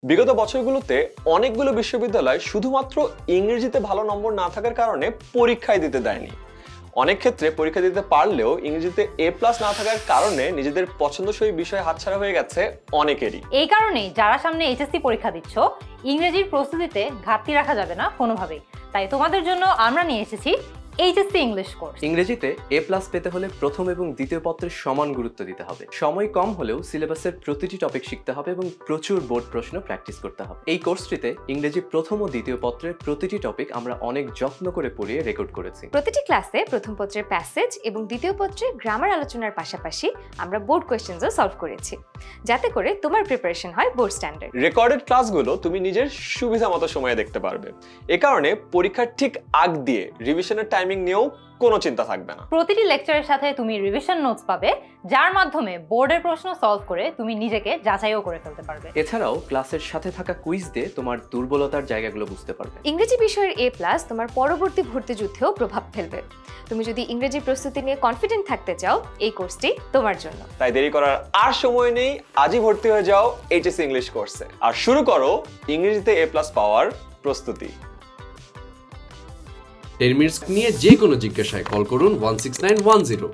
বিগত বছরগুলোতে অনেকগুলো বিশ্ববিদ্যালয় শুধুমাত্র ইংরেজিতে ভালো নম্বর না থাকার কারণে পরীক্ষায় দিতে দেয়নি। অনেক ক্ষেত্রে পরীক্ষা দিতে পারলেও ইংরেজিতে A+ না থাকার কারণে নিজেদের পছন্দসই বিষয় হাতছাড়া হয়ে গেছে অনেকেরই। এই কারণেই যারা সামনে HSC পরীক্ষা দিচ্ছ, ইংরেজির প্রস্তুতিতে ঘাটতি রাখা যাবে না কোনোভাবেই। তাই তোমাদের জন্য আমরা নিয়ে এসেছি HSC ইংলিশ কোর্স। ইংরেজিতে A+ পেতে হলে প্রথম এবং দ্বিতীয় পত্রের সমান গুরুত্ব দিতে হবে। সময় কম হলেও সিলেবাসের প্রতিটি টপিক শিখতে হবে এবং প্রচুর বোর্ড প্রশ্ন প্র্যাকটিস করতে হবে। এই কোর্সটিতে ইংরেজি প্রথম ও দ্বিতীয় পত্রের প্রতিটি টপিক আমরা অনেক যত্ন করে পড়িয়ে রেকর্ড করেছি। প্রতিটি ক্লাসে প্রথম পত্রের প্যাসেজ এবং দ্বিতীয় পত্রে গ্রামার আলোচনার পাশাপাশি আমরা বোর্ড কোয়েশ্চেনসও সলভ করেছি, যাতে করে তোমার প্রিপারেশন হয় বোর্ড স্ট্যান্ডার্ড। রেকর্ডেড ক্লাসগুলো তুমি নিজের সুবিধা মতো সময়ে দেখতে পারবে। এ কারণে পরীক্ষার ঠিক আগ দিয়ে রিভিশনের টাইমিং নিয়েও কোনো চিন্তা থাকবে না। প্রতিটি লেকচারের সাথে তুমি রিভিশন নোটস পাবে, যার মাধ্যমে বোর্ডের প্রশ্ন সলভ করে তুমি নিজেকে যাচাইও করে ফেলতে পারবে। এছাড়াও ক্লাসের সাথে থাকা কুইজ দিয়ে তোমার দুর্বলতার জায়গাগুলো বুঝতে পারবে। ইংরেজি বিষয়ের A+ তোমার পরবর্তী ভর্তি যুদ্ধেও প্রভাব ফেলবে। তুমি যদি ইংরেজি প্রস্তুতি নিয়ে কনফিডেন্ট থাকতে চাও, এই কোর্সটি তোমার জন্য। তাই দেরি করার আর সময় নেই, আজই ভর্তি হয়ে যাও HSC ইংলিশ কোর্সে আর শুরু করো ইংরেজিতে A+ পাওয়ার প্রস্তুতি। 10 মিনিটস নিয়ে যে কোনো জিজ্ঞাসায় কল করুন 16910।